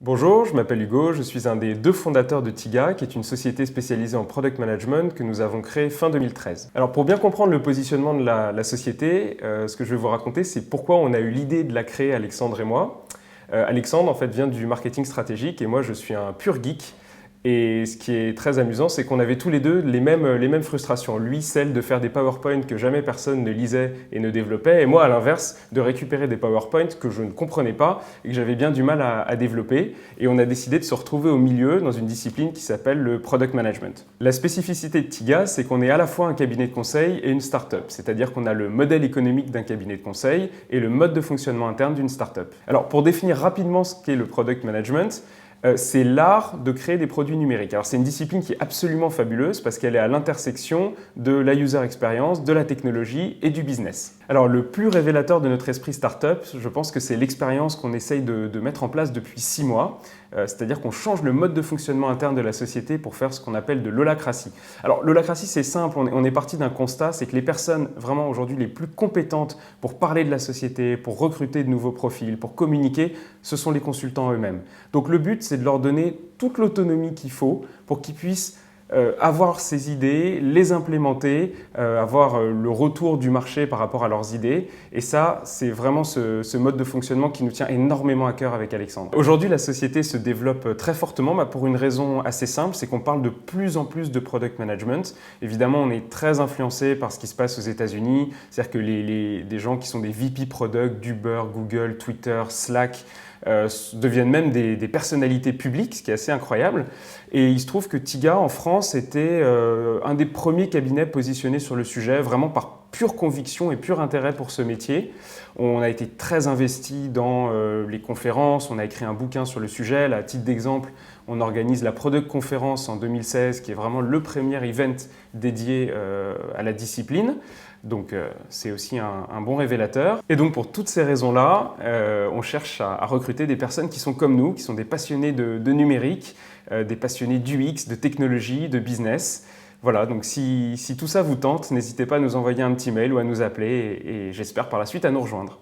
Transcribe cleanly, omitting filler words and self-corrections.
Bonjour, je m'appelle Hugo, je suis un des deux fondateurs de Tiga, qui est une société spécialisée en product management que nous avons créée fin 2013. Alors pour bien comprendre le positionnement de la société, ce que je vais vous raconter, c'est pourquoi on a eu l'idée de la créer, Alexandre et moi. Alexandre en fait vient du marketing stratégique et moi je suis un pur geek. Et ce qui est très amusant, c'est qu'on avait tous les deux les mêmes frustrations. Lui, celle de faire des PowerPoint que jamais personne ne lisait et ne développait, et moi, à l'inverse, de récupérer des PowerPoint que je ne comprenais pas et que j'avais bien du mal à développer. Et on a décidé de se retrouver au milieu dans une discipline qui s'appelle le Product Management. La spécificité de Tiga, c'est qu'on est à la fois un cabinet de conseil et une start-up. C'est-à-dire qu'on a le modèle économique d'un cabinet de conseil et le mode de fonctionnement interne d'une start-up. Alors, pour définir rapidement ce qu'est le Product Management, c'est l'art de créer des produits numériques. Alors c'est une discipline qui est absolument fabuleuse parce qu'elle est à l'intersection de la user experience, de la technologie et du business. Alors le plus révélateur de notre esprit startup, je pense que c'est l'expérience qu'on essaye de mettre en place depuis 6 mois. C'est-à-dire qu'on change le mode de fonctionnement interne de la société pour faire ce qu'on appelle de l'holacratie. Alors l'holacratie c'est simple, on est parti d'un constat, c'est que les personnes vraiment aujourd'hui les plus compétentes pour parler de la société, pour recruter de nouveaux profils, pour communiquer, ce sont les consultants eux-mêmes. Donc le but c'est de leur donner toute l'autonomie qu'il faut pour qu'ils puissent avoir ces idées, les implémenter, avoir le retour du marché par rapport à leurs idées. Et ça, c'est vraiment ce mode de fonctionnement qui nous tient énormément à cœur avec Alexandre. Aujourd'hui, la société se développe très fortement pour une raison assez simple, c'est qu'on parle de plus en plus de product management. Évidemment, on est très influencé par ce qui se passe aux États-Unis, c'est-à-dire que des gens qui sont des VP product d'Uber, Google, Twitter, Slack, deviennent même des personnalités publiques, ce qui est assez incroyable. Et il se trouve que Tiga, en France, était un des premiers cabinets positionnés sur le sujet, vraiment par pure conviction et pur intérêt pour ce métier. On a été très investi dans les conférences, on a écrit un bouquin sur le sujet. Là, à titre d'exemple, on organise la Product Conference en 2016, qui est vraiment le premier event dédié à la discipline. Donc c'est aussi un bon révélateur. Et donc pour toutes ces raisons-là, on cherche à recruter des personnes qui sont comme nous, qui sont des passionnés de numérique, des passionnés d'UX, de technologie, de business. Voilà, donc si tout ça vous tente, n'hésitez pas à nous envoyer un petit mail ou à nous appeler et j'espère par la suite à nous rejoindre.